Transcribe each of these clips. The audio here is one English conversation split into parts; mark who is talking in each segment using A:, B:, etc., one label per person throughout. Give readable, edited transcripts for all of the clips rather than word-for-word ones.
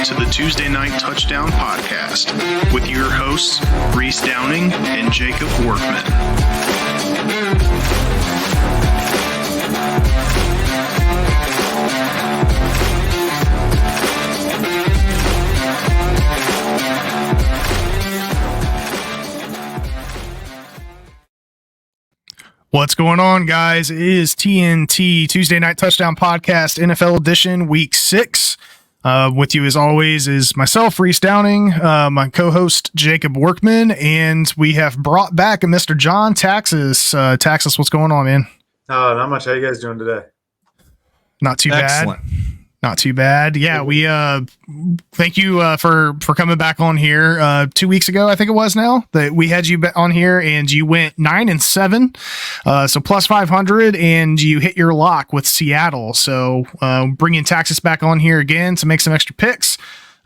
A: to the Tuesday Night Touchdown Podcast with your hosts, Reese Downing and Jacob Workman.
B: What's going on, guys? It is TNT, Tuesday Night Touchdown Podcast, NFL Edition, Week 6. With you, as always, is myself, Reese Downing, my co-host, Jacob Workman, and we have brought back a Mr. John Taxis. Taxis, what's going on, man?
C: Not much. How you guys doing today?
B: Not too
D: Excellent.
B: bad. Not too bad. Yeah, we thank you for coming back on here 2 weeks ago, I think it was now, that we had you on here and you went 9-7, so plus 500, and you hit your lock with Seattle. So bringing Taxis back on here again to make some extra picks.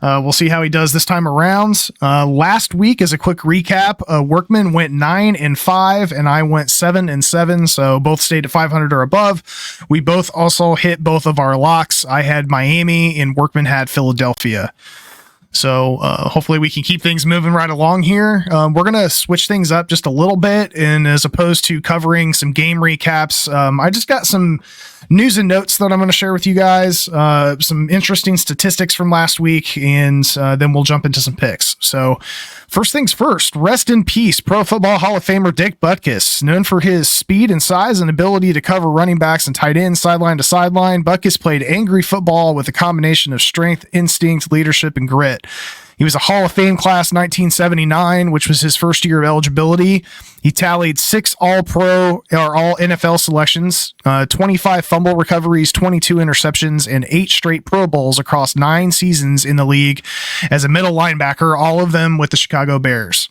B: We'll see how he does this time around. Last week, as a quick recap, Workman went 9-5 and I went 7-7. So both stayed at 500 or above. We both also hit both of our locks. I had Miami and Workman had Philadelphia. So hopefully we can keep things moving right along here. We're going to switch things up just a little bit. And as opposed to covering some game recaps, I just got some news and notes that I'm going to share with you guys, some interesting statistics from last week, and then we'll jump into some picks. So first things first, rest in peace, Pro Football Hall of Famer Dick Butkus. Known for his speed and size and ability to cover running backs and tight ends sideline to sideline, Butkus played angry football with a combination of strength, instinct, leadership, and grit. He was a Hall of Fame class 1979, which was his first year of eligibility. He tallied 6 All-Pro or All-NFL selections, 25 fumble recoveries, 22 interceptions, and 8 straight Pro Bowls across 9 seasons in the league as a middle linebacker, all of them with the Chicago Bears.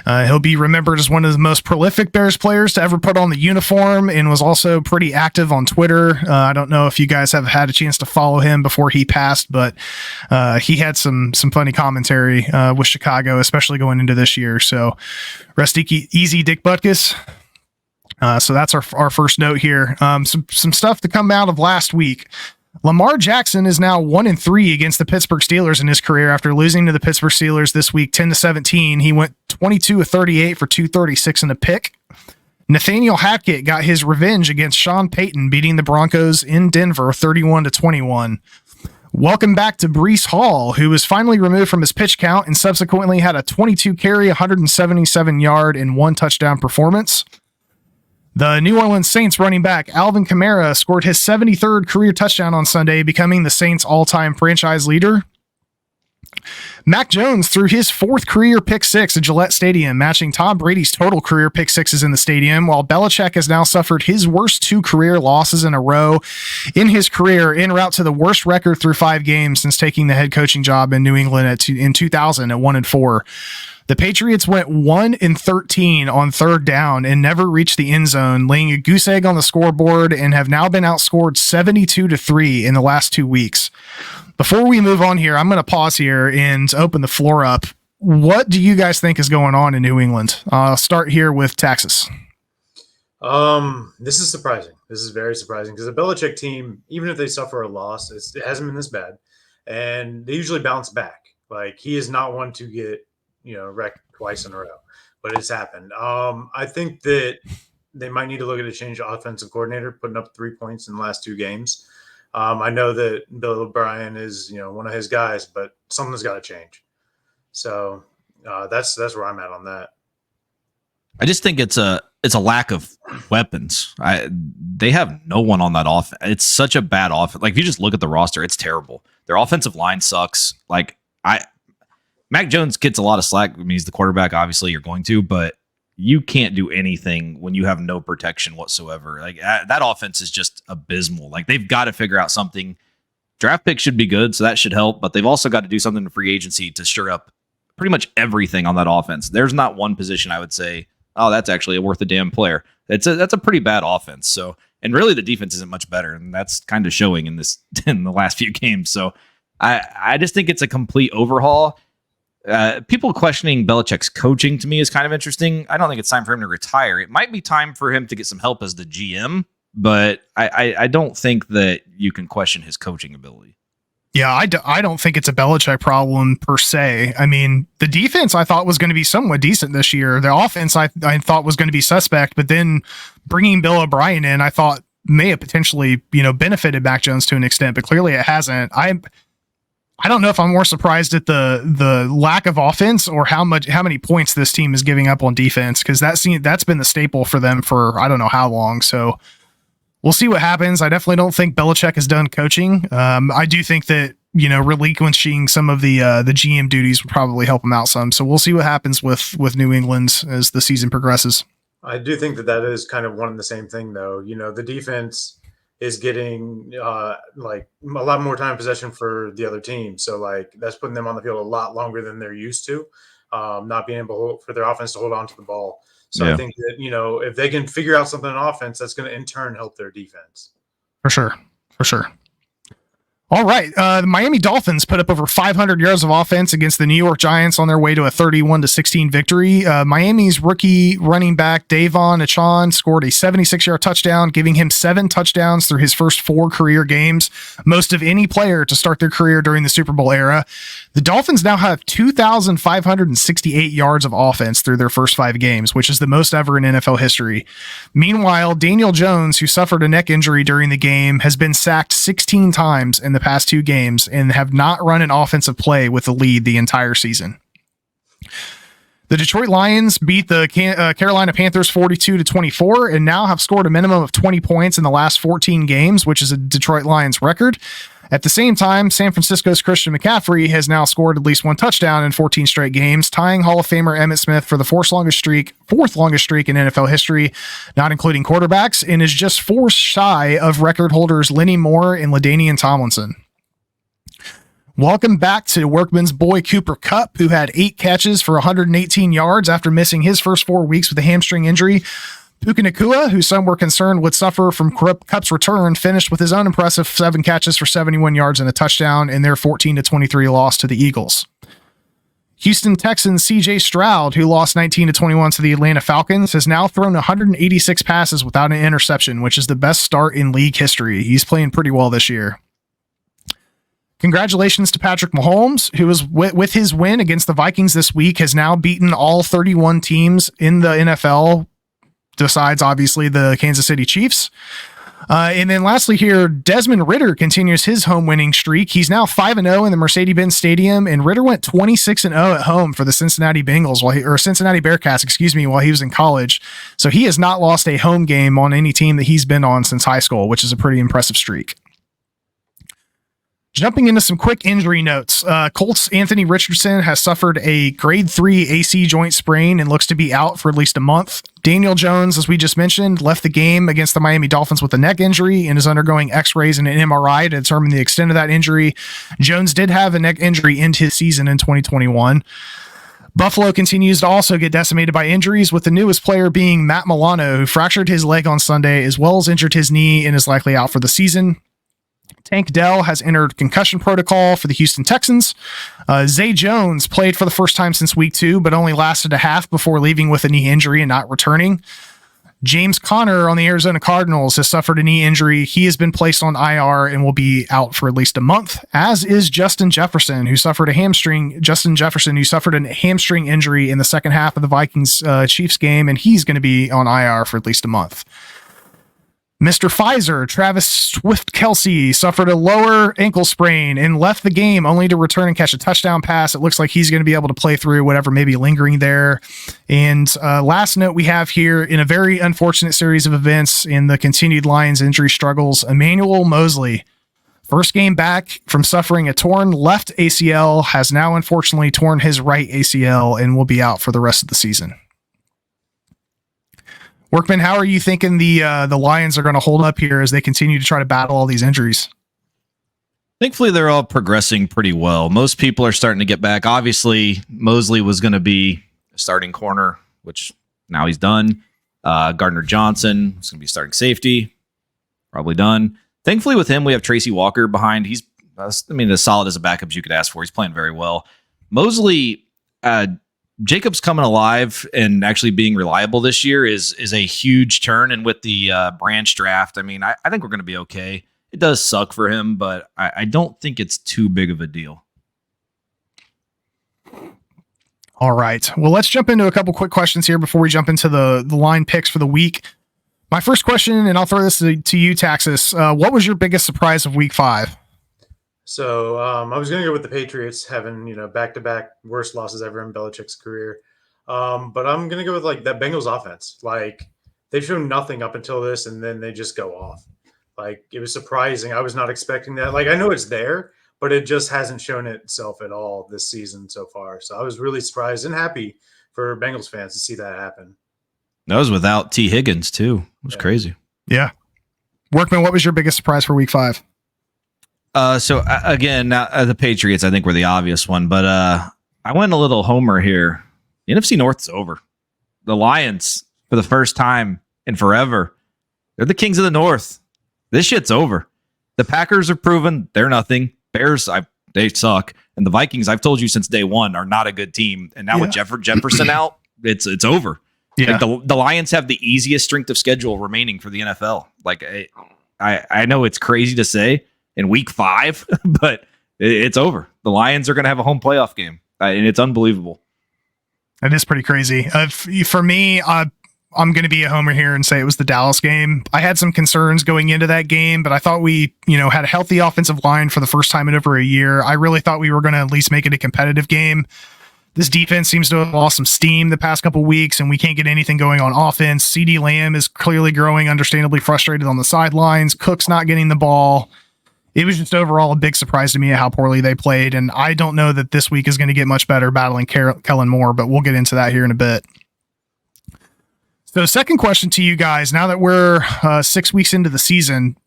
B: He'll be remembered as one of the most prolific Bears players to ever put on the uniform, and was also pretty active on Twitter. I don't know if you guys have had a chance to follow him before he passed, but he had some funny commentary with Chicago, especially going into this year. So rest easy, Dick Butkus. So that's our first note here. Some stuff to come out of last week. Lamar Jackson is now 1-3 against the Pittsburgh Steelers in his career after losing to the Pittsburgh Steelers this week 10-17. He went 22-38 for 236 and a pick. Nathaniel Hackett got his revenge against Sean Payton, beating the Broncos in Denver 31-21. Welcome back to Breece Hall, who was finally removed from his pitch count and subsequently had a 22-carry, 177-yard, and 1 touchdown performance. The New Orleans Saints running back Alvin Kamara scored his 73rd career touchdown on Sunday, becoming the Saints' all-time franchise leader. Mac Jones threw his 4th career pick 6 at Gillette Stadium, matching Tom Brady's total career pick 6s in the stadium, while Belichick has now suffered his worst 2 career losses in a row in his career, en route to the worst record through 5 games since taking the head coaching job in New England in 2000 at 1-4. The Patriots went 1-13 on third down and never reached the end zone, laying a goose egg on the scoreboard, and have now been outscored 72-3 in the last 2 weeks. Before we move on here, I'm going to pause here and open the floor up. What do you guys think is going on in New England? I'll start here with Taxis.
C: This is surprising. This is very surprising because the Belichick team, even if they suffer a loss, it hasn't been this bad, and they usually bounce back. Like, he is not one to get wrecked twice in a row, but it's happened. I think that they might need to look at a change of offensive coordinator, putting up 3 points in the last 2 games. I know that Bill O'Brien is, one of his guys, but something's got to change. So that's where I'm at on that.
D: I just think it's a lack of weapons. They have no one on that offense. It's such a bad offense. Like, if you just look at the roster, it's terrible. Their offensive line sucks. Mac Jones gets a lot of slack. I mean, he's the quarterback. Obviously, you're going to, but you can't do anything when you have no protection whatsoever. Like, that offense is just abysmal. Like, they've got to figure out something. Draft pick should be good, so that should help, but they've also got to do something in free agency to stir up pretty much everything on that offense. There's not one position I would say, oh, that's actually worth a damn player. That's a pretty bad offense. So, and really the defense isn't much better, and that's kind of showing in the last few games. So I just think it's a complete overhaul. People questioning Belichick's coaching to me is kind of interesting. I don't think it's time for him to retire. It might be time for him to get some help as the GM, but I don't think that you can question his coaching ability.
B: Yeah, I don't think it's a Belichick problem per se. I mean, the defense I thought was going to be somewhat decent this year. The offense I thought was going to be suspect, but then bringing Bill O'Brien in, I thought may have potentially, benefited Mac Jones to an extent, but clearly it hasn't. I don't know if I'm more surprised at the lack of offense or how many points this team is giving up on defense, because that's been the staple for them for I don't know how long. So we'll see what happens. I definitely don't think Belichick is done coaching. I do think that, relinquishing some of the GM duties would probably help him out some. So we'll see what happens with New England as the season progresses.
C: I do think that is kind of one and the same thing, though. The defense is getting like a lot more time possession for the other team. So like that's putting them on the field a lot longer than they're used to, not being able for their offense to hold on to the ball. So I think that, if they can figure out something on offense, that's going to in turn help their defense. For sure.
B: All right. The Miami Dolphins put up over 500 yards of offense against the New York Giants on their way to a 31-16 victory. Miami's rookie running back Davon Achane scored a 76-yard touchdown, giving him 7 touchdowns through his first 4 career games, most of any player to start their career during the Super Bowl era. The Dolphins now have 2,568 yards of offense through their first 5 games, which is the most ever in NFL history. Meanwhile, Daniel Jones, who suffered a neck injury during the game, has been sacked 16 times in the past 2 games and have not run an offensive play with the lead the entire season. The Detroit Lions beat the Carolina Panthers 42-24 and now have scored a minimum of 20 points in the last 14 games, which is a Detroit Lions record. At the same time, San Francisco's Christian McCaffrey has now scored at least 1 touchdown in 14 straight games, tying Hall of Famer Emmitt Smith for the fourth longest streak in NFL history, not including quarterbacks, and is just 4 shy of record holders Lenny Moore and LaDainian Tomlinson. Welcome back to Workman's boy Cooper Kupp, who had 8 catches for 118 yards after missing his first 4 weeks with a hamstring injury. Puka Nacua, who some were concerned would suffer from Kupp's return, finished with his own impressive 7 catches for 71 yards and a touchdown in their 14-23 loss to the Eagles. Houston Texans CJ Stroud, who lost 19-21 to the Atlanta Falcons, has now thrown 186 passes without an interception, which is the best start in league history. He's playing pretty well this year. Congratulations to Patrick Mahomes, who is with his win against the Vikings this week, has now beaten all 31 teams in the NFL, besides obviously the Kansas City Chiefs. And then lastly here, Desmond Ridder continues his home winning streak. He's now 5-0 in the Mercedes-Benz Stadium, and Ridder went 26-0 at home for the Cincinnati Cincinnati Bearcats, while he was in college. So he has not lost a home game on any team that he's been on since high school, which is a pretty impressive streak. Jumping into some quick injury notes, Colts Anthony Richardson has suffered a grade 3 AC joint sprain and looks to be out for at least a month. Daniel Jones, as we just mentioned, left the game against the Miami Dolphins with a neck injury and is undergoing x-rays and an MRI to determine the extent of that injury. Jones did have a neck injury end his season in 2021. Buffalo continues to also get decimated by injuries, with the newest player being Matt Milano, who fractured his leg on Sunday as well as injured his knee and is likely out for the season. Tank Dell has entered concussion protocol for the Houston Texans. Zay Jones played for the first time since week 2, but only lasted a half before leaving with a knee injury and not returning. James Conner on the Arizona Cardinals has suffered a knee injury. He has been placed on IR and will be out for at least a month, as is Justin Jefferson, who suffered a hamstring injury in the second half of the Vikings Chiefs game, and he's going to be on IR for at least a month. Mr. Pfizer, Travis Swift-Kelce, suffered a lower ankle sprain and left the game only to return and catch a touchdown pass. It looks like he's going to be able to play through whatever may be lingering there. And last note we have here, in a very unfortunate series of events in the continued Lions injury struggles, Emmanuel Mosley, first game back from suffering a torn left ACL, has now unfortunately torn his right ACL and will be out for the rest of the season. Workman, how are you thinking the Lions are going to hold up here as they continue to try to battle all these injuries?
D: Thankfully, they're all progressing pretty well. Most people are starting to get back. Obviously, Mosley was going to be a starting corner, which now he's done. Gardner Johnson is going to be starting safety, probably done. Thankfully, with him, we have Tracy Walker behind. He's, as solid as a backup as you could ask for. He's playing very well. Mosley, Jacob's coming alive and actually being reliable this year is a huge turn. And with the branch draft, I think we're going to be okay. it does suck for him, but I don't think it's too big of a deal.
B: All right. Well, let's jump into a couple quick questions here before we jump into the line picks for the week. My first question, and I'll throw this to you, Taxis. What was your biggest surprise of week 5?
C: So I was going to go with the Patriots having, back-to-back worst losses ever in Belichick's career. But I'm going to go with like that Bengals offense. Like they've shown nothing up until this, and then they just go off. Like it was surprising. I was not expecting that. Like I know it's there, but it just hasn't shown itself at all this season so far. So I was really surprised and happy for Bengals fans to see that happen. That
D: was without T. Higgins too. It was crazy.
B: Yeah. Workman, what was your biggest surprise for week 5?
D: So again, the Patriots, I think, were the obvious one, but I went a little homer here. The NFC North's over. The Lions, for the first time in forever, they're the kings of the North. This shit's over. The Packers are proven they're nothing. Bears, they suck. And the Vikings, I've told you since day one, are not a good team. And now with Jefferson out, it's over. Yeah. Like the Lions have the easiest strength of schedule remaining for the NFL. Like I know it's crazy to say in week 5, but it's over. The Lions are going to have a home playoff game, and it's unbelievable.
B: It is pretty crazy. For me, I'm going to be a homer here and say it was the Dallas game. I had some concerns going into that game, but I thought we, had a healthy offensive line for the first time in over a year. I really thought we were going to at least make it a competitive game. This defense seems to have lost some steam the past couple weeks, and we can't get anything going on offense. CeeDee Lamb is clearly growing, understandably frustrated on the sidelines. Cook's not getting the ball. It was just overall a big surprise to me at how poorly they played, and I don't know that this week is going to get much better battling Kellen Moore, but we'll get into that here in a bit. So second question to you guys, now that we're 6 weeks into the season,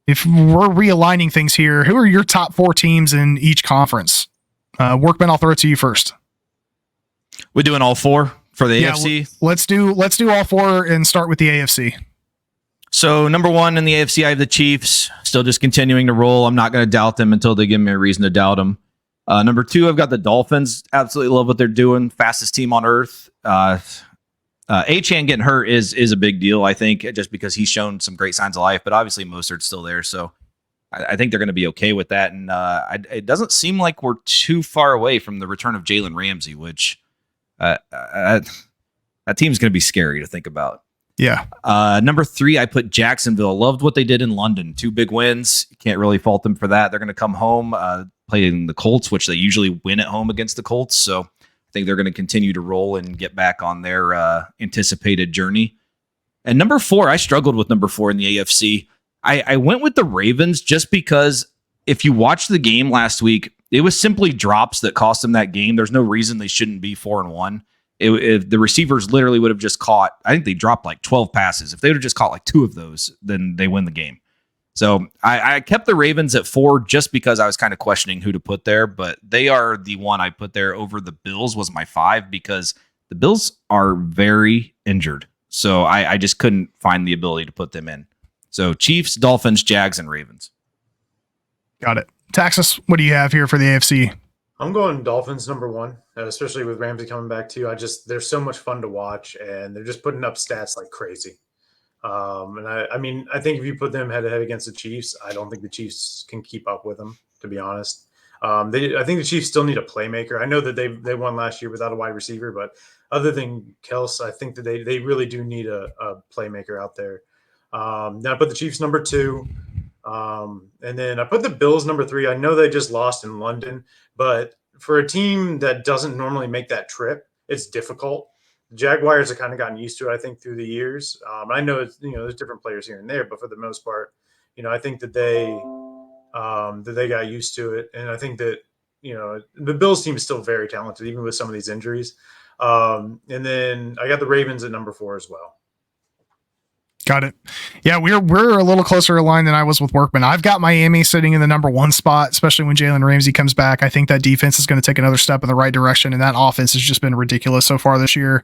B: if we're realigning things here, who are your top 4 teams in each conference? Workman, I'll throw it to you first.
D: We're doing all 4 for the AFC?
B: Let's do all 4 and start with the AFC.
D: So number 1 in the AFC, I have the Chiefs, still just continuing to roll. I'm not going to doubt them until they give me a reason to doubt them. Number 2, I've got the Dolphins. Absolutely love what they're doing. Fastest team on earth. Achane getting hurt is a big deal, I think, just because he's shown some great signs of life, but obviously Mostert's still there. So I think they're going to be okay with that. And it doesn't seem like we're too far away from the return of Jalen Ramsey, which that team's going to be scary to think about.
B: Yeah.
D: Number 3, I put Jacksonville. Loved what they did in London. 2 big wins. Can't really fault them for that. They're going to come home, playing the Colts, which they usually win at home against the Colts. So I think they're going to continue to roll and get back on their anticipated journey. And number 4, I struggled with number 4 in the AFC. I went with the Ravens just because if you watch the game last week, it was simply drops that cost them that game. There's no reason they shouldn't be 4-1. If the receivers literally would have just caught, I think they dropped like 12 passes. If they would have just caught like 2 of those, then they win the game. So I kept the Ravens at 4 just because I was kind of questioning who to put there, but they are the one I put there over the Bills was my 5 because the Bills are very injured. So I just couldn't find the ability to put them in. So Chiefs, Dolphins, Jags, and Ravens.
B: Got it. Taxis, what do you have here for the AFC?
C: I'm going Dolphins number 1, especially with Ramsey coming back too. They're so much fun to watch, and they're just putting up stats like crazy. And I think if you put them head to head against the Chiefs, I don't think the Chiefs can keep up with them, to be honest. I think the Chiefs still need a playmaker. I know that they won last year without a wide receiver, but other than Kels, I think that they really do need a playmaker out there. Now I put the Chiefs number 2. And then I put the Bills number 3. I know they just lost in London, but for a team that doesn't normally make that trip, it's difficult. The Jaguars have kind of gotten used to it, I think, through the years. I know it's, there's different players here and there, but for the most part, I think that they got used to it. And I think that, the Bills team is still very talented, even with some of these injuries. And then I got the Ravens at number 4 as well.
B: Got it. Yeah, we're a little closer aligned than I was with Workman. I've got Miami sitting in the number 1 spot, especially when Jalen Ramsey comes back. I think that defense is going to take another step in the right direction, and that offense has just been ridiculous so far this year.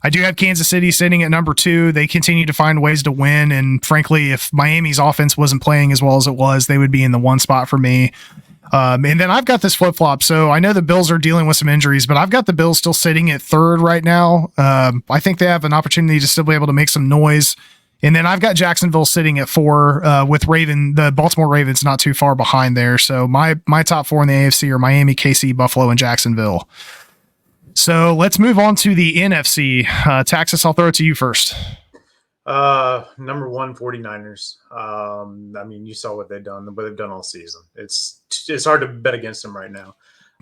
B: I do have Kansas City sitting at number 2. They continue to find ways to win, and frankly, if Miami's offense wasn't playing as well as it was, they would be in the 1 spot for me. And then I've got this flip-flop. So I know the Bills are dealing with some injuries, but I've got the Bills still sitting at 3rd right now. I think they have an opportunity to still be able to make some noise And then I've got Jacksonville sitting at 4 with the Baltimore Ravens not too far behind there. So my top 4 in the AFC are Miami, KC, Buffalo, and Jacksonville. So let's move on to the NFC. Taxis, I'll throw it to you first.
C: Number 1, 49ers. I mean, you saw what they've done all season. It's hard to bet against them right now.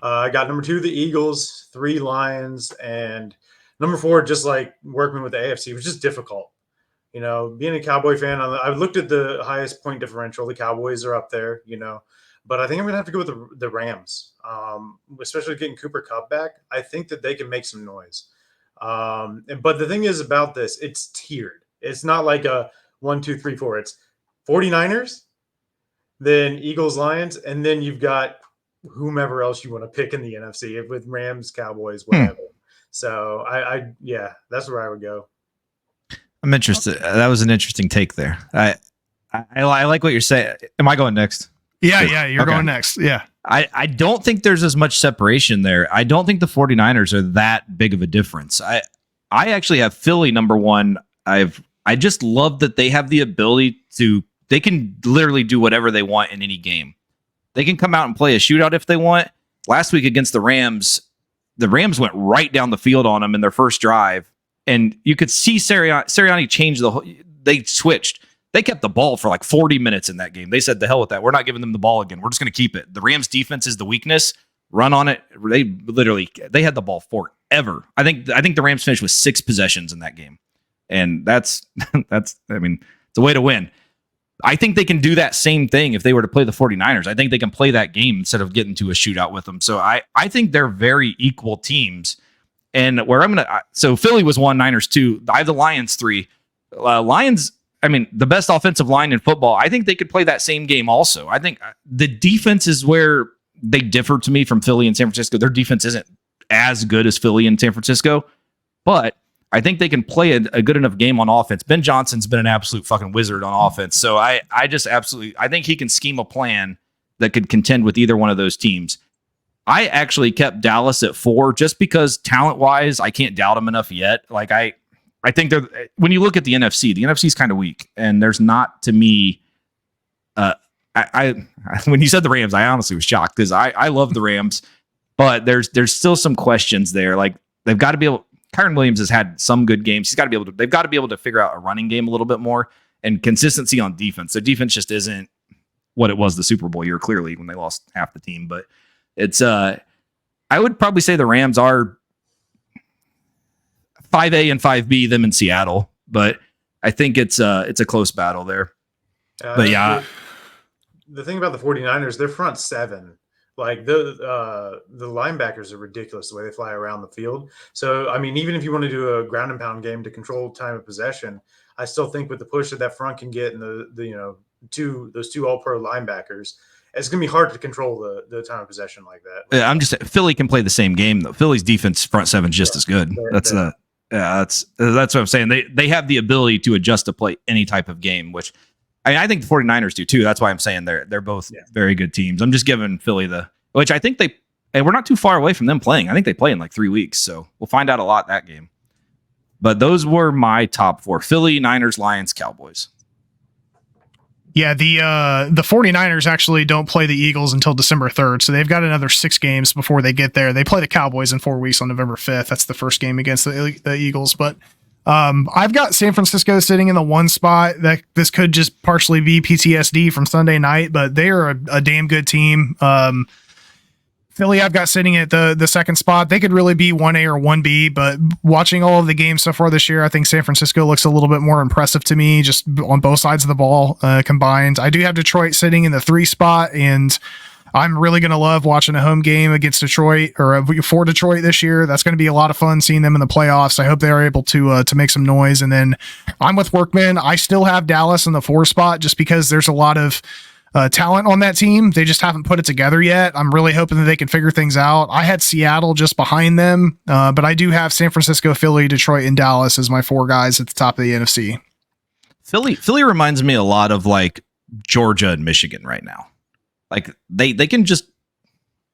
C: I got number 2, the Eagles, 3, Lions, and number 4, just like Workman with the AFC, was just difficult. You know, being a Cowboy fan, I've looked at the highest point differential. The Cowboys are up there, you know, but I think I'm going to have to go with the Rams, especially getting Cooper Kupp back. I think that they can make some noise. But the thing is about this, it's tiered. It's not like a 1, 2, 3, 4. It's 49ers, then Eagles, Lions, and then you've got whomever else you want to pick in the NFC with Rams, Cowboys, whatever. So yeah, that's where I would go.
D: I'm interested. That was an interesting take there. I like what you're saying. Am I going next?
B: Yeah, you're going next. Yeah.
D: I don't think there's as much separation there. I don't think the 49ers are that big of a difference. I actually have Philly number 1. I just love that they have the ability they can literally do whatever they want in any game. They can come out and play a shootout if they want. Last week against the Rams went right down the field on them in their first drive. And you could see Sirianni change they switched. They kept the ball for like 40 minutes in that game. They said, the hell with that. We're not giving them the ball again. We're just going to keep it. The Rams defense is the weakness. Run on it. They had the ball forever. I think the Rams finished with 6 possessions in that game. And that's it's a way to win. I think they can do that same thing if they were to play the 49ers. I think they can play that game instead of getting to a shootout with them. So I think they're very equal teams. And so Philly was 1, Niners 2. I have the Lions 3. Lions, the best offensive line in football. I think they could play that same game also. I think the defense is where they differ to me from Philly and San Francisco. Their defense isn't as good as Philly and San Francisco, but I think they can play a good enough game on offense. Ben Johnson's been an absolute fucking wizard on offense. So I think he can scheme a plan that could contend with either one of those teams. I actually kept Dallas at 4 just because talent-wise, I can't doubt them enough yet. Like I think when you look at the NFC is kind of weak, and there's not, to me, when you said the Rams, I honestly was shocked because I love the Rams, but there's still some questions there. Like they've got to be able. Kyron Williams has had some good games. They've got to be able to figure out a running game a little bit more and consistency on defense. Their defense just isn't what it was the Super Bowl year, clearly, when they lost half the team. But it's I would probably say the Rams are 5A and 5B, them in Seattle. But I think it's a close battle there. But yeah.
C: The thing about the 49ers, their front 7. Like the linebackers are ridiculous the way they fly around the field. So, even if you want to do a ground and pound game to control time of possession, I still think with the push that front can get and those 2 all-pro linebackers, it's going to be hard to control the time of possession like that.
D: Yeah, I'm just Philly can play the same game though. Philly's defense front 7 is just as good. That's what I'm saying. They have the ability to adjust to play any type of game, which I think the 49ers do too. That's why I'm saying they're both very good teams. I'm just giving Philly which I think we're not too far away from them playing. I think they play in like 3 weeks, so we'll find out a lot that game. But those were my top 4: Philly, Niners, Lions, Cowboys.
B: Yeah, the 49ers actually don't play the Eagles until December 3rd, so they've got another 6 games before they get there. They play the Cowboys in 4 weeks on November 5th. That's the first game against the Eagles, but I've got San Francisco sitting in the 1 spot. That this could just partially be PTSD from Sunday night, but they are a damn good team. Philly, I've got sitting at the 2nd spot. They could really be 1A or 1B, but watching all of the games so far this year, I think San Francisco looks a little bit more impressive to me, just on both sides of the ball combined. I do have Detroit sitting in the 3 spot, and I'm really going to love watching a home game against Detroit or for Detroit this year. That's going to be a lot of fun seeing them in the playoffs. I hope they are able to make some noise. And then I'm with Workman. I still have Dallas in the 4 spot just because there's a lot of talent on that team. They just haven't put it together yet. I'm really hoping that they can figure things out. I had Seattle just behind them, but I do have San Francisco, Philly, Detroit, and Dallas as my 4 guys at the top of the NFC.
D: Philly reminds me a lot of like Georgia and Michigan right now. Like they can just,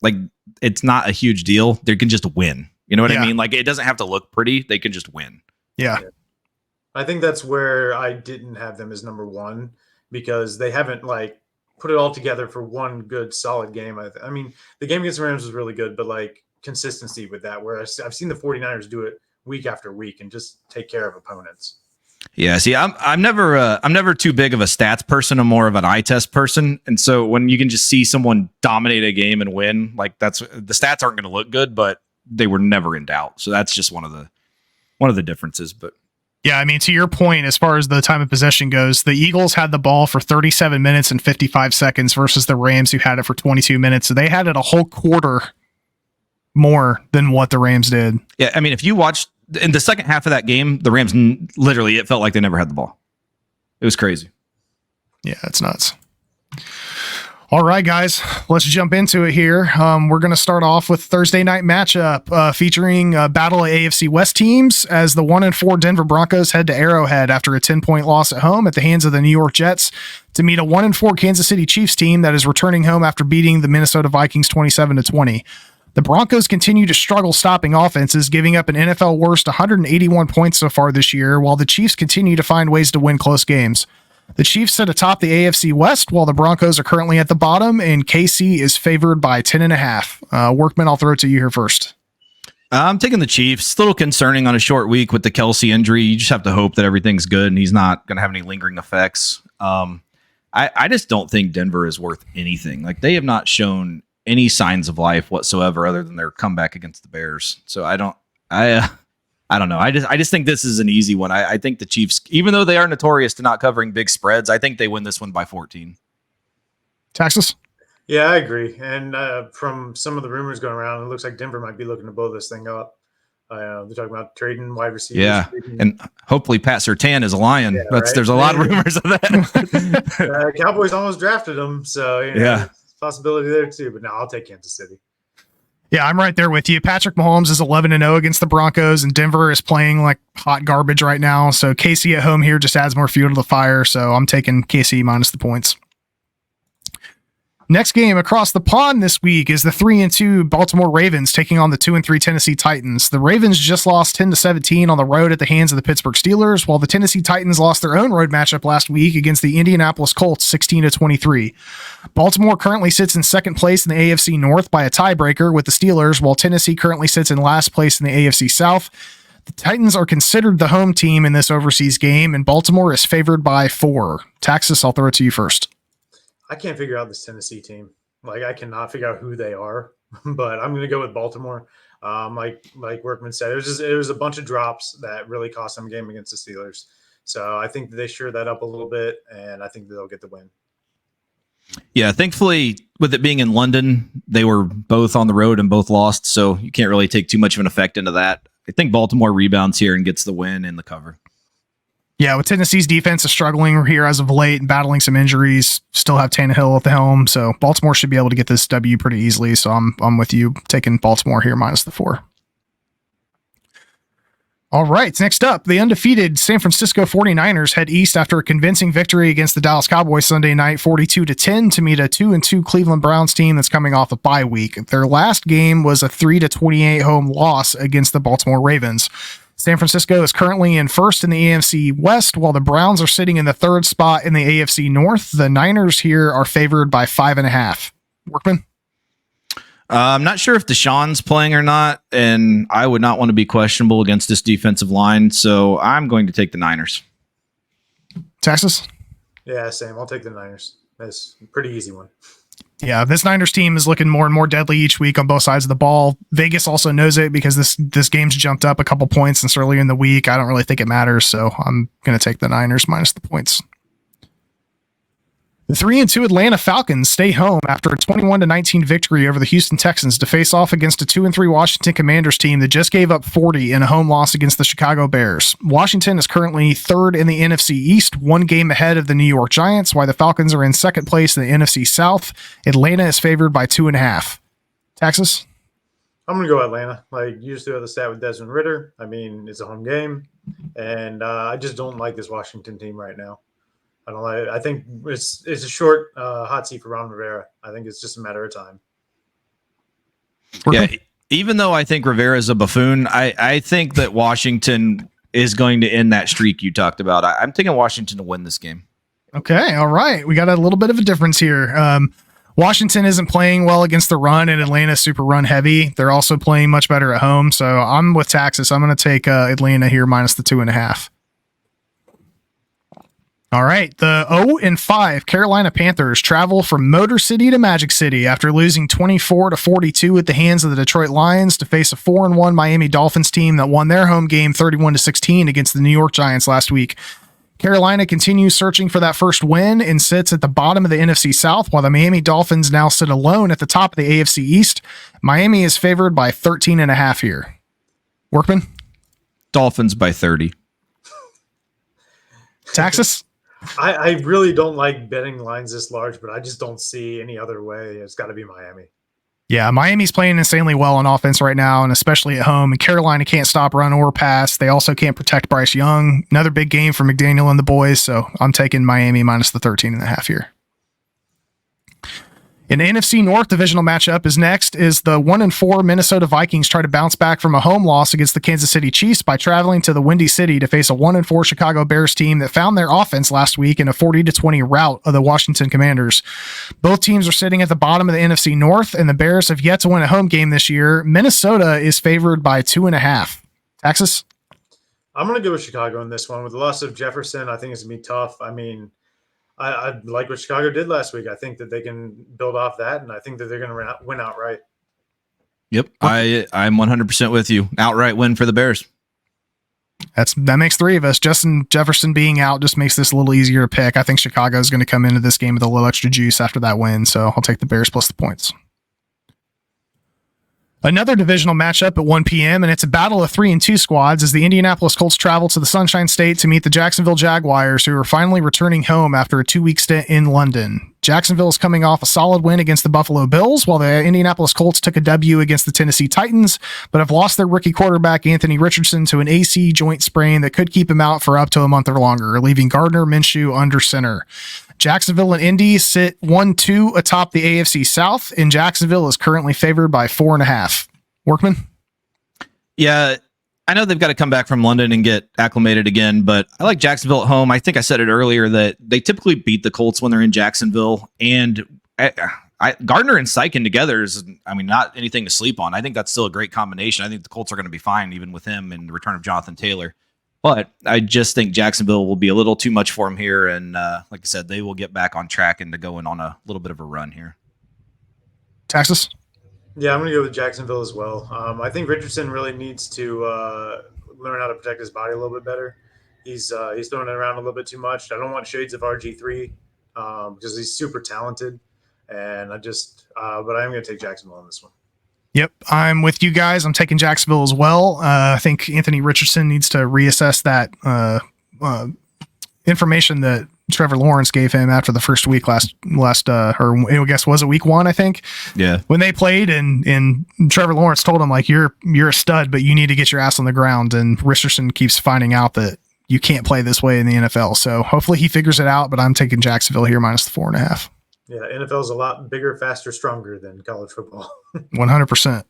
D: like, it's not a huge deal. They can just win. You know what I mean? Like, it doesn't have to look pretty. They can just win.
B: Yeah.
C: I think that's where I didn't have them as number one because they haven't like put it all together for one good solid game. I mean, the game against the Rams was really good, but like consistency with that, where I've seen the 49ers do it week after week and just take care of opponents.
D: Yeah, see, I'm never too big of a stats person. I'm more of an eye test person, and so when you can just see someone dominate a game and win, like that's the stats aren't going to look good, but they were never in doubt. So that's just one of the differences. But
B: Yeah, I mean, to your point, as far as the time of possession goes, the Eagles had the ball for 37 minutes and 55 seconds versus the Rams, who had it for 22 minutes. So they had it a whole quarter more than what the Rams did.
D: yeah, I mean, if you watched in the second half of that game, the Rams literally it felt like they never had the ball. It was crazy.
B: Yeah, it's nuts. All right, guys, let's jump into it here. We're going to start off with Thursday night matchup featuring a battle of AFC West teams as the 1-4 Denver Broncos head to Arrowhead after a 10-point loss at home at the hands of the New York Jets to meet a 1-4 Kansas City Chiefs team that is returning home after beating the Minnesota Vikings 27-20. The Broncos continue to struggle stopping offenses, giving up an NFL worst 181 points so far this year, while the Chiefs continue to find ways to win close games. The Chiefs sit atop the AFC West, while the Broncos are currently at the bottom, and KC is favored by 10.5. Workman, I'll throw it to you here first.
D: I'm taking the Chiefs. A little concerning on a short week with the Kelsey injury. You just have to hope that everything's good and he's not going to have any lingering effects. I just don't think Denver is worth anything. Like they have not shown any signs of life whatsoever other than their comeback against the Bears. So I don't know. I just think this is an easy one. I think the Chiefs, even though they are notorious to not covering big spreads, I think they win this one by 14.
B: Texas?
C: Yeah, I agree. And from some of the rumors going around, it looks like Denver might be looking to blow this thing up. They're talking about trading wide receivers.
D: Yeah, and hopefully Pat Surtain is a Lion.
C: Yeah, right?
D: There's a lot of rumors of that.
C: Cowboys almost drafted him, so
D: yeah,
C: possibility there too. But no, I'll take Kansas City.
B: Yeah, I'm right there with you. Patrick Mahomes is 11-0 against the Broncos, and Denver is playing like hot garbage right now. So KC at home here just adds more fuel to the fire. So I'm taking KC minus the points. Next game across the pond this week is the 3-2 Baltimore Ravens taking on the 2-3 Tennessee Titans. The Ravens just lost 10-17 on the road at the hands of the Pittsburgh Steelers, while the Tennessee Titans lost their own road matchup last week against the Indianapolis Colts 16-23. Baltimore currently sits in second place in the AFC North by a tiebreaker with the Steelers, while Tennessee currently sits in last place in the AFC South. The Titans are considered the home team in this overseas game, and Baltimore is favored by 4. Taxis, I'll throw it to you first.
C: I can't figure out this Tennessee team. Like I cannot figure out who they are, but I'm going to go with Baltimore. Like Workman said, it was a bunch of drops that really cost them a game against the Steelers. So I think that they sure that up a little bit, and I think that they'll get the win.
D: Yeah, thankfully, with it being in London, they were both on the road and both lost, so you can't really take too much of an effect into that. I think Baltimore rebounds here and gets the win and the cover.
B: Yeah, with Tennessee's defense is struggling here as of late and battling some injuries, still have Tannehill at the helm, so Baltimore should be able to get this W pretty easily. So I'm with you, taking Baltimore here minus the 4. All right, next up, the undefeated San Francisco 49ers head east after a convincing victory against the Dallas Cowboys Sunday night, 42-10, to meet a 2-2 Cleveland Browns team that's coming off a bye week. Their last game was a 3-28 home loss against the Baltimore Ravens. San Francisco is currently in first in the AFC West, while the Browns are sitting in the third spot in the AFC North. The Niners here are favored by 5.5. Workman?
D: I'm not sure if Deshaun's playing or not, and I would not want to be questionable against this defensive line, so I'm going to take the Niners.
B: Texas?
C: Yeah, same. I'll take the Niners. That's a pretty easy one.
B: Yeah, this Niners team is looking more and more deadly each week on both sides of the ball. Vegas also knows it because this game's jumped up a couple points since earlier in the week. I don't really think it matters, so I'm going to take the Niners minus the points. The 3-2 Atlanta Falcons stay home after a 21-19 victory over the Houston Texans to face off against a 2-3 Washington Commanders team that just gave up 40 in a home loss against the Chicago Bears. Washington is currently third in the NFC East, one game ahead of the New York Giants, while the Falcons are in second place in the NFC South. Atlanta is favored by 2.5. Texas?
C: I'm going to go Atlanta. Like, you just threw out the stat with Desmond Ridder. I mean, it's a home game, and I just don't like this Washington team right now. I think it's a short hot seat for Ron Rivera. I think it's just a matter of time.
D: Yeah, even though I think Rivera is a buffoon, I think that Washington is going to end that streak you talked about. I'm taking Washington to win this game.
B: Okay. All right. We got a little bit of a difference here. Washington isn't playing well against the run, and Atlanta's super run heavy. They're also playing much better at home. So I'm with Texas. I'm going to take Atlanta here minus the 2.5. All right. The 0-5 Carolina Panthers travel from Motor City to Magic City after losing 24-42 at the hands of the Detroit Lions to face a 4-1 Miami Dolphins team that won their home game 31-16 against the New York Giants last week. Carolina continues searching for that first win and sits at the bottom of the NFC South, while the Miami Dolphins now sit alone at the top of the AFC East. Miami is favored by 13.5 here. Workman?
D: Dolphins by 30.
B: Texas?
C: I really don't like betting lines this large, but I just don't see any other way. It's got to be Miami.
B: Yeah, Miami's playing insanely well on offense right now, and especially at home. And Carolina can't stop run or pass. They also can't protect Bryce Young. Another big game for McDaniel and the boys, so I'm taking Miami minus the 13.5 here. An NFC North divisional matchup is next is the 1-4 Minnesota Vikings try to bounce back from a home loss against the Kansas City Chiefs by traveling to the Windy City to face a 1-4 Chicago Bears team that found their offense last week in a 40-20 rout of the Washington Commanders. Both teams are sitting at the bottom of the NFC North, and the Bears have yet to win a home game this year. Minnesota is favored by 2.5. Texas?
C: I'm going to go with Chicago in this one. With the loss of Jefferson, I think it's going to be tough. I mean, I like what Chicago did last week. I think that they can build off that, and I think that they're going to win outright.
D: Yep, I'm 100% with you. Outright win for the Bears.
B: That makes three of us. Justin Jefferson being out just makes this a little easier to pick. I think Chicago is going to come into this game with a little extra juice after that win, so I'll take the Bears plus the points. Another divisional matchup at 1 p.m., and it's a battle of 3 and 2 squads as the Indianapolis Colts travel to the Sunshine State to meet the Jacksonville Jaguars, who are finally returning home after a 2-week stint in London. Jacksonville is coming off a solid win against the Buffalo Bills, while the Indianapolis Colts took a W against the Tennessee Titans, but have lost their rookie quarterback Anthony Richardson to an AC joint sprain that could keep him out for up to a month or longer, leaving Gardner Minshew under center. Jacksonville and Indy sit 1-2 atop the AFC South, and Jacksonville is currently favored by 4.5. Workman?
D: Yeah, I know they've got to come back from London and get acclimated again, but I like Jacksonville at home. I think I said it earlier that they typically beat the Colts when they're in Jacksonville, and Gardner and Sykin together is, not anything to sleep on. I think that's still a great combination. I think the Colts are going to be fine even with him and the return of Jonathan Taylor. But I just think Jacksonville will be a little too much for him here. And like I said, they will get back on track and to going on a little bit of a run here.
B: Texas?
C: Yeah, I'm going to go with Jacksonville as well. I think Richardson really needs to learn how to protect his body a little bit better. He's throwing it around a little bit too much. I don't want shades of RG3 because he's super talented. And but I'm going to take Jacksonville on this one.
B: Yep, I'm with you guys. I'm taking Jacksonville as well. I think Anthony Richardson needs to reassess that information that Trevor Lawrence gave him after the first week was it week 1, I think?
D: Yeah.
B: When they played and Trevor Lawrence told him, like, you're a stud, but you need to get your ass on the ground. And Richardson keeps finding out that you can't play this way in the NFL. So hopefully he figures it out, but I'm taking Jacksonville here minus the 4.5.
C: Yeah, NFL is a lot bigger, faster, stronger than college football.
B: 100%.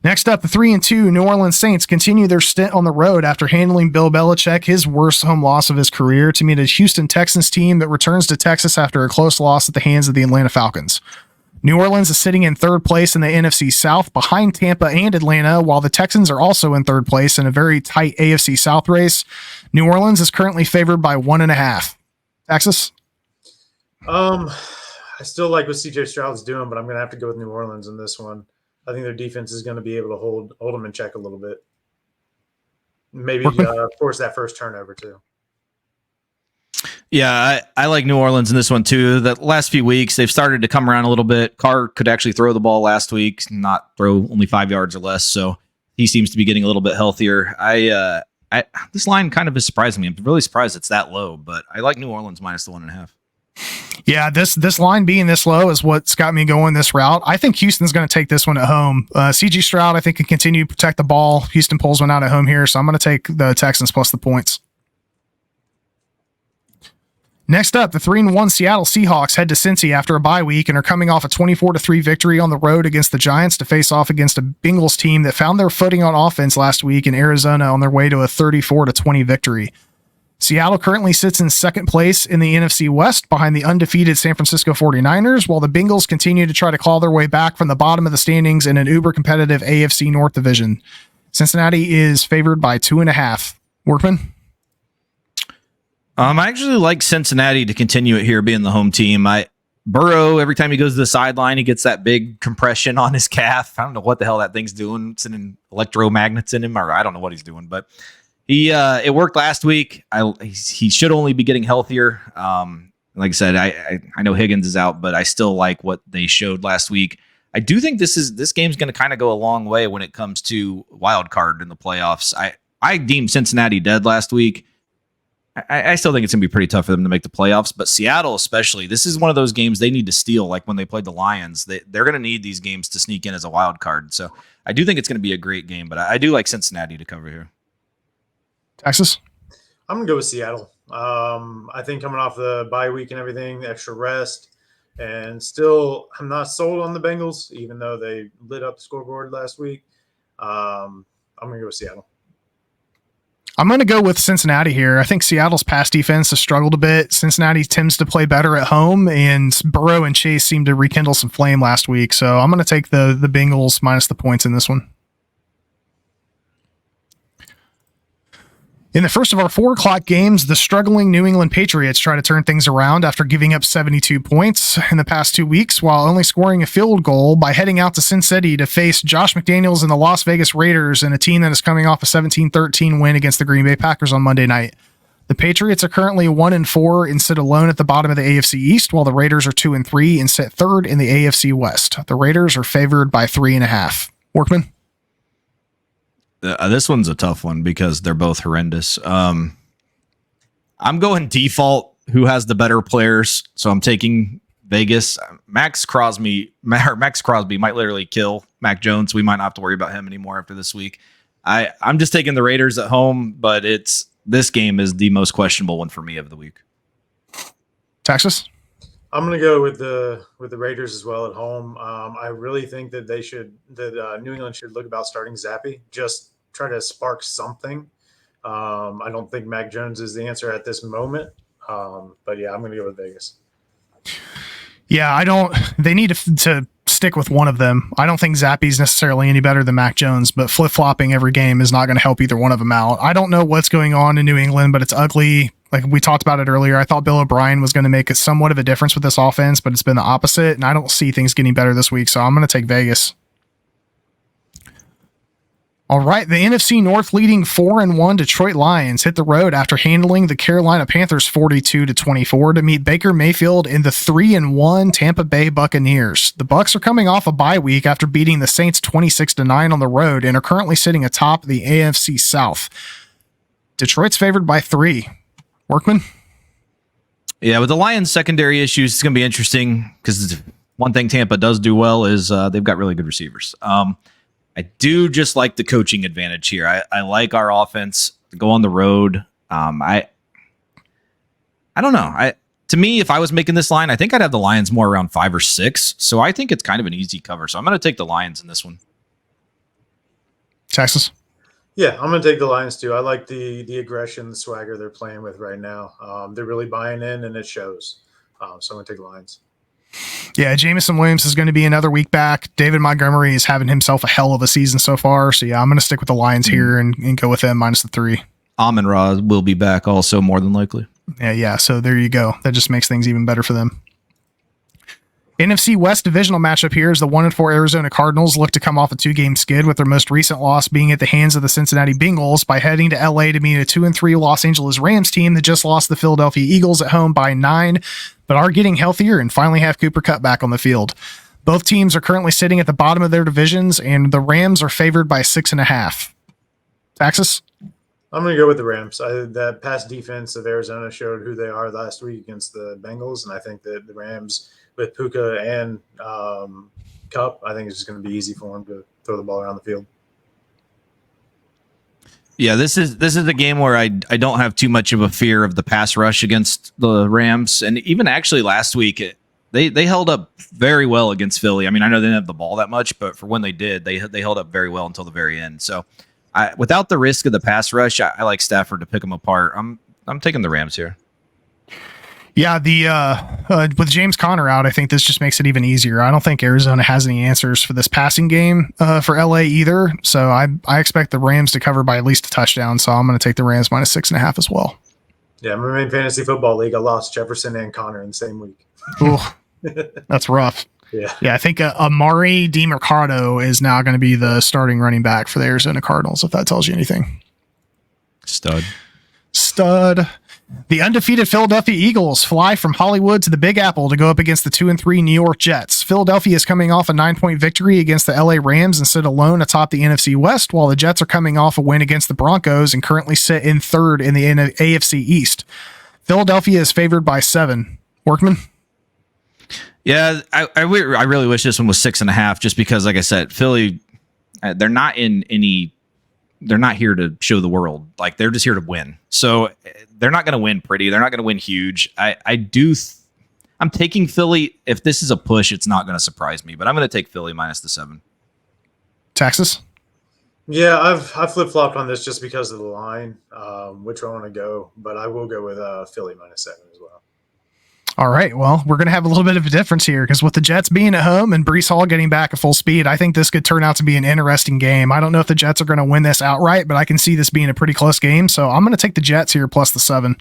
B: Next up, the 3-2 New Orleans Saints continue their stint on the road after handling Bill Belichick his worst home loss of his career to meet a Houston Texans team that returns to Texas after a close loss at the hands of the Atlanta Falcons. New Orleans is sitting in third place in the NFC South behind Tampa and Atlanta, while the Texans are also in third place in a very tight AFC South race. New Orleans is currently favored by 1.5. Texas?
C: I still like what CJ Stroud's doing, but I'm going to have to go with New Orleans in this one. I think their defense is going to be able to hold them in check a little bit. Maybe force that first turnover too.
D: Yeah, I like New Orleans in this one too. The last few weeks, they've started to come around a little bit. Carr could actually throw the ball last week, not throw only 5 yards or less. So he seems to be getting a little bit healthier. This line kind of is surprising me. I'm really surprised it's that low, but I like New Orleans minus the 1.5.
B: Yeah, this line being this low is what's got me going this route. I think Houston's going to take this one at home. CG Stroud, I think, can continue to protect the ball. Houston pulls one out at home here, so I'm going to take the Texans plus the points. Next up, the 3-1 Seattle Seahawks head to Cincy after a bye week and are coming off a 24-3 victory on the road against the Giants to face off against a Bengals team that found their footing on offense last week in Arizona on their way to a 34-20 victory. Seattle currently sits in second place in the NFC West behind the undefeated San Francisco 49ers, while the Bengals continue to try to claw their way back from the bottom of the standings in an uber-competitive AFC North division. Cincinnati is favored by 2.5. Workman?
D: I actually like Cincinnati to continue it here, being the home team. Burrow, every time he goes to the sideline, he gets that big compression on his calf. I don't know what the hell that thing's doing. It's an electromagnets in him, or I don't know what he's doing, but it worked last week. He should only be getting healthier. Like I said, I know Higgins is out, but I still like what they showed last week. I do think this game's going to kind of go a long way when it comes to wild card in the playoffs. I deemed Cincinnati dead last week. I still think it's going to be pretty tough for them to make the playoffs, but Seattle especially, this is one of those games they need to steal, like when they played the Lions. They're going to need these games to sneak in as a wild card. So I do think it's going to be a great game, but I do like Cincinnati to cover here.
B: Texas?
C: I'm going to go with Seattle. I think coming off the bye week and everything, the extra rest, and still I'm not sold on the Bengals, even though they lit up the scoreboard last week. I'm going to go with Seattle.
B: I'm going to go with Cincinnati here. I think Seattle's pass defense has struggled a bit. Cincinnati tends to play better at home, and Burrow and Chase seemed to rekindle some flame last week. So I'm going to take the Bengals minus the points in this one. In the first of our 4 o'clock games, the struggling New England Patriots try to turn things around after giving up 72 points in the past 2 weeks, while only scoring a field goal by heading out to Sin City to face Josh McDaniels and the Las Vegas Raiders in a team that is coming off a 17-13 win against the Green Bay Packers on Monday night. The Patriots are currently 1-4 and sit alone at the bottom of the AFC East, while the Raiders are 2-3 and sit third in the AFC West. The Raiders are favored by 3.5. Workman?
D: This one's a tough one because they're both horrendous. I'm going default. Who has the better players? So I'm taking Vegas. Max Crosby might literally kill Mac Jones. We might not have to worry about him anymore after this week. I'm just taking the Raiders at home, but this game is the most questionable one for me of the week.
B: Texas?
C: I'm going to go with the Raiders as well at home. I really think that New England should look about starting Zappe. Just try to spark something. I don't think Mac Jones is the answer at this moment. But yeah, I'm going to go with Vegas.
B: Yeah, they need to stick with one of them. I don't think Zappe's necessarily any better than Mac Jones, but flip-flopping every game is not going to help either one of them out. I don't know what's going on in New England, but it's ugly. Like we talked about it earlier, I thought Bill O'Brien was going to make somewhat of a difference with this offense, but it's been the opposite, and I don't see things getting better this week, so I'm going to take Vegas. All right, the NFC North leading 4-1 Detroit Lions hit the road after handling the Carolina Panthers 42-24 to meet Baker Mayfield in the 3-1 Tampa Bay Buccaneers. The Bucs are coming off a bye week after beating the Saints 26-9 on the road and are currently sitting atop the AFC South. Detroit's favored by 3. Workman?
D: Yeah, with the Lions' secondary issues, it's going to be interesting because one thing Tampa does do well is they've got really good receivers. I do just like the coaching advantage here. I like our offense to go on the road. I don't know. To me, if I was making this line, I think I'd have the Lions more around 5 or 6. So I think it's kind of an easy cover. So I'm going to take the Lions in this one.
B: Texas?
C: Yeah, I'm going to take the Lions too. I like the aggression, the swagger they're playing with right now. They're really buying in, and it shows. So I'm going to take the Lions.
B: Yeah, Jameson Williams is going to be another week back. David Montgomery is having himself a hell of a season so far. So yeah, I'm going to stick with the Lions here and go with them minus the 3.
D: Amon-Ra will be back also more than likely.
B: Yeah. So there you go. That just makes things even better for them. NFC West divisional matchup here is the 1-4 Arizona Cardinals look to come off a 2-game skid, with their most recent loss being at the hands of the Cincinnati Bengals by heading to LA to meet a 2-3 Los Angeles Rams team that just lost the Philadelphia Eagles at home by 9, but are getting healthier and finally have Cooper Kupp back on the field. Both teams are currently sitting at the bottom of their divisions, and the Rams are favored by 6.5. Texas?
C: I'm going to go with the Rams. That pass defense of Arizona showed who they are last week against the Bengals, and I think that the Rams, with Puka and Kupp, I think it's just going to be easy for him to throw the ball around the field.
D: Yeah, this is a game where I don't have too much of a fear of the pass rush against the Rams, and even actually last week they held up very well against Philly. I mean, I know they didn't have the ball that much, but for when they did, they held up very well until the very end. So, without the risk of the pass rush, I like Stafford to pick them apart. I'm taking the Rams here.
B: Yeah, with James Conner out, I think this just makes it even easier. I don't think Arizona has any answers for this passing game for LA either. So I expect the Rams to cover by at least a touchdown. So I'm going to take the Rams minus 6.5 as well.
C: Yeah, I'm in fantasy football league. I lost Jefferson and Conner in the same week.
B: Ooh, that's rough.
C: Yeah.
B: I think Amari DiMercado is now going to be the starting running back for the Arizona Cardinals, if that tells you anything.
D: Stud.
B: The undefeated Philadelphia Eagles fly from Hollywood to the Big Apple to go up against the 2-3 New York Jets. Philadelphia is coming off a 9-point victory against the LA Rams and sit alone atop the NFC West, while the Jets are coming off a win against the Broncos and currently sit in third in the AFC East. Philadelphia is favored by 7. Workman?
D: Yeah, I really wish this one was 6.5, just because, like I said, Philly, they're not here to show the world. Like, they're just here to win. So they're not going to win pretty. They're not going to win huge. I'm taking Philly. If this is a push, it's not going to surprise me, but I'm going to take Philly minus the 7.
B: Texas?
C: Yeah, I've flip-flopped on this just because of the line, which I want to go, but I will go with Philly minus 7 as well.
B: All right. Well, we're going to have a little bit of a difference here because with the Jets being at home and Breece Hall getting back at full speed, I think this could turn out to be an interesting game. I don't know if the Jets are going to win this outright, but I can see this being a pretty close game. So I'm going to take the Jets here plus the 7.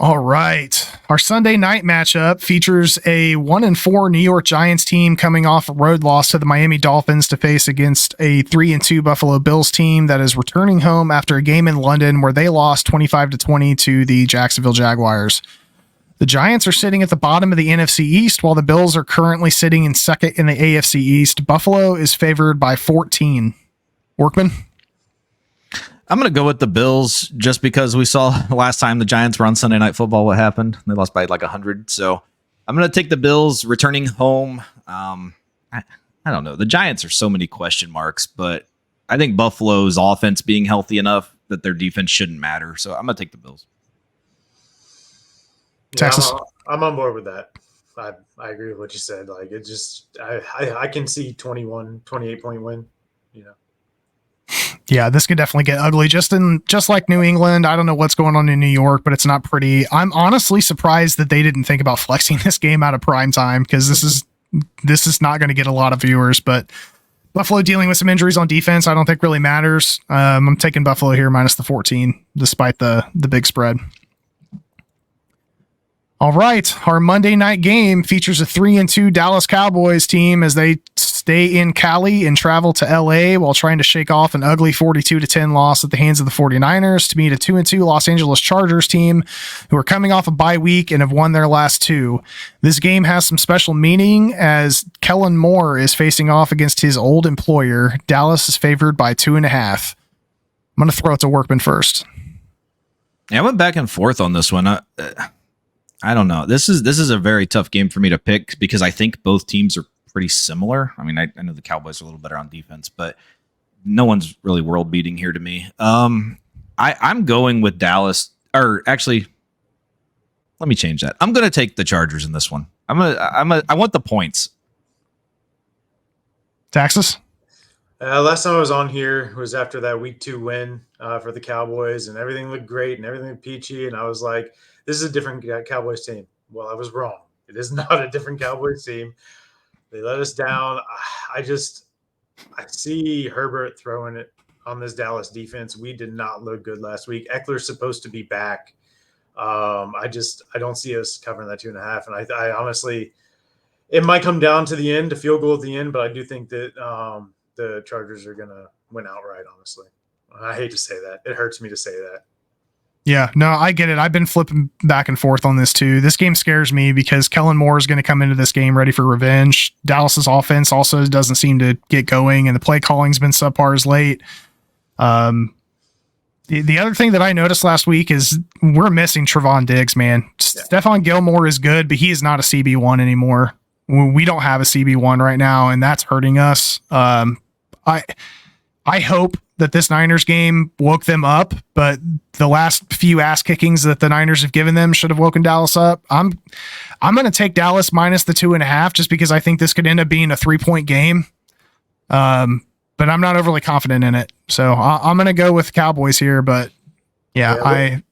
B: All right. Our Sunday night matchup features a 1-4 New York Giants team coming off a road loss to the Miami Dolphins to face against a 3-2 Buffalo Bills team that is returning home after a game in London where they lost 25-20 to the Jacksonville Jaguars. The Giants are sitting at the bottom of the NFC East, while the Bills are currently sitting in second in the AFC East. Buffalo is favored by 14. Workman?
D: I'm going to go with the Bills just because we saw last time the Giants were on Sunday Night Football what happened. They lost by like 100. So I'm going to take the Bills returning home. I don't know. The Giants are so many question marks, but I think Buffalo's offense being healthy enough that their defense shouldn't matter. So I'm going to take the Bills.
C: Yeah,
B: Texas?
C: I'm on board with that. I agree with what you said. Like, it just I can see 28 point win, you know.
B: Yeah, this could definitely get ugly. Just like New England, I don't know what's going on in New York, but it's not pretty. I'm honestly surprised that they didn't think about flexing this game out of prime time because this is not going to get a lot of viewers. But Buffalo dealing with some injuries on defense, I don't think really matters. I'm taking Buffalo here minus the 14, despite the big spread. All right, our Monday night game features a 3-2 Dallas Cowboys team as they stay in Cali and travel to LA while trying to shake off an ugly 42-10 loss at the hands of the 49ers to meet a 2-2 Los Angeles Chargers team who are coming off a bye week and have won their last 2. This game has some special meaning as Kellen Moore is facing off against his old employer. Dallas is favored by 2.5. I'm going to throw it to Workman first.
D: Yeah, I went back and forth on this one. I don't know. This is a very tough game for me to pick because I think both teams are pretty similar. I mean, I know the Cowboys are a little better on defense, but no one's really world beating here to me. I'm going with Dallas, or actually, let me change that. I'm going to take the Chargers in this one. I want the points.
B: Texas?
C: Last time I was on here was after that week 2 win for the Cowboys, and everything looked great and everything looked peachy. And I was like, this is a different Cowboys team. Well, I was wrong. It is not a different Cowboys team. They let us down. I see Herbert throwing it on this Dallas defense. We did not look good last week. Eckler's supposed to be back. I don't see us covering that 2.5. And I honestly, it might come down to the end, a field goal at the end, but I do think that the Chargers are going to win outright, honestly. I hate to say that. It hurts me to say that.
B: Yeah, no, I get it. I've been flipping back and forth on this too. This game scares me because Kellen Moore is going to come into this game ready for revenge. Dallas's offense also doesn't seem to get going, and the play calling's been subpar as late. The other thing that I noticed last week is we're missing Trevon Diggs, man. Yeah. Stephon Gilmore is good, but he is not a CB1 anymore. We don't have a CB1 right now, and that's hurting us. I hope that this Niners game woke them up, but the last few ass kickings that the Niners have given them should have woken Dallas up. I'm going to take Dallas minus the 2.5 just because I think this could end up being a 3-point game. But I'm not overly confident in it. So I'm going to go with Cowboys here, but it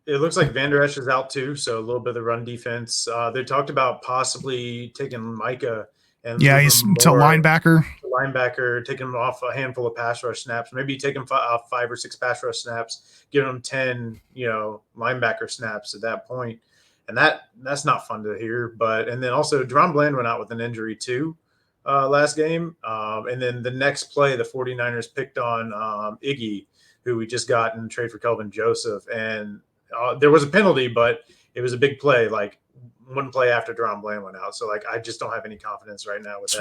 C: looks like Van Der Esch is out too. So a little bit of the run defense. They talked about possibly taking Micah and
B: he's to linebacker,
C: taking him off a handful of pass rush snaps, maybe take him off 5 or 6 pass rush snaps, give him 10, linebacker snaps at that point. And that's not fun to hear. And then also Deron Bland went out with an injury too. Last game. And then the next play, the 49ers picked on Iggy, who we just got in trade for Kelvin Joseph. And there was a penalty, but it was a big play, like one play after Deron Bland went out. So like, I just don't have any confidence right now with that.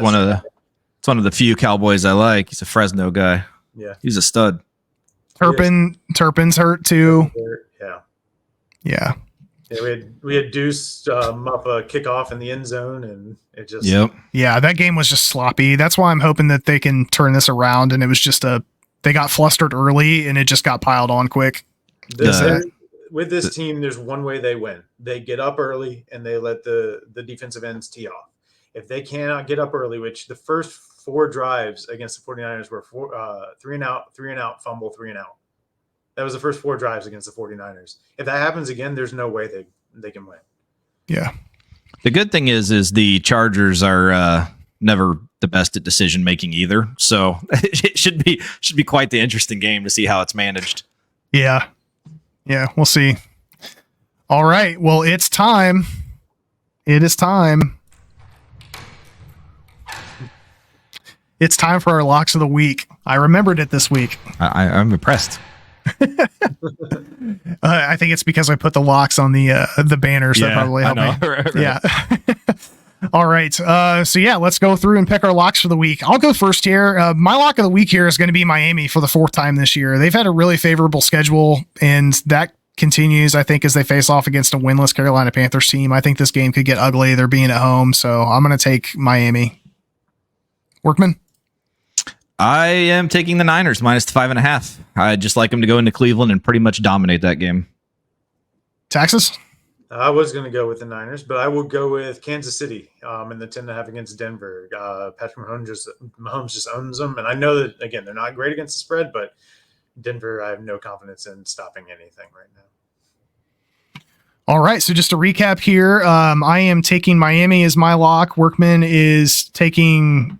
D: It's one of the few Cowboys I like. He's a Fresno guy.
C: Yeah.
D: He's a stud.
B: Turpin's hurt too.
C: Yeah. We had Deuce muff a kickoff in the end zone, and it just
B: that game was just sloppy. That's why I'm hoping that they can turn this around. And it was just they got flustered early, and it just got piled on quick.
C: With this team, there's one way they win. They get up early and they let the defensive ends tee off. If they cannot get up early, which the first 4 drives against the 49ers were 3 and out, fumble, 3 and out. That was the first 4 drives against the 49ers. If that happens again, there's no way they can win.
B: Yeah.
D: The good thing is the Chargers are never the best at decision making either. So it should be quite the interesting game to see how it's managed.
B: Yeah. Yeah, we'll see. All right. Well, it's time. It is time. It's time for our locks of the week. I remembered it this week.
D: I'm impressed.
B: I think it's because I put the locks on the banners. That probably helped me.
D: Right.
B: Yeah. All right. Let's go through and pick our locks for the week. I'll go first here. My lock of the week here is going to be Miami for the 4th time this year. They've had a really favorable schedule, and that continues, I think, as they face off against a winless Carolina Panthers team. I think this game could get ugly. They're being at home, so I'm going to take Miami. Workman?
D: I am taking the Niners minus the 5.5. I just like them to go into Cleveland and pretty much dominate that game.
B: Texas?
C: I was going to go with the Niners, but I will go with Kansas City in the 10.5 against Denver. Patrick Mahomes just owns them. And I know that, again, they're not great against the spread, but Denver, I have no confidence in stopping anything right now.
B: All right. So just to recap here, I am taking Miami as my lock. Workman is taking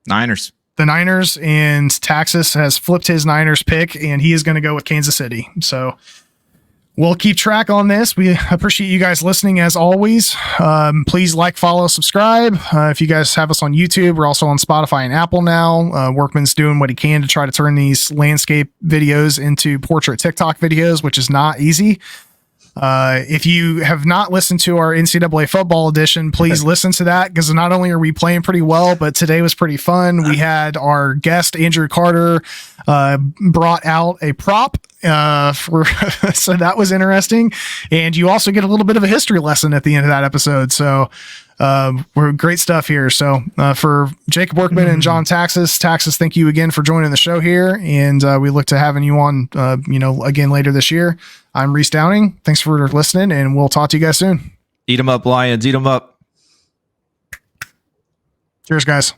D: Niners.
B: The Niners, and Texas has flipped his Niners pick, and he is going to go with Kansas City. So we'll keep track on this. We appreciate you guys listening as always. Please like, follow, subscribe. If you guys have us on YouTube, we're also on Spotify and Apple now. Workman's doing what he can to try to turn these landscape videos into portrait TikTok videos, which is not easy. If you have not listened to our NCAA football edition, please listen to that, because not only are we playing pretty well, but today was pretty fun. We had our guest, Andrew Carter, brought out a prop so that was interesting. And you also get a little bit of a history lesson at the end of that episode. So we're great stuff here. So for Jacob Workman and John Taxis, thank you again for joining the show here. And we look to having you on, again later this year. I'm Reese Downing. Thanks for listening, and we'll talk to you guys soon.
D: Eat 'em up, Lions. Eat 'em up.
B: Cheers, guys.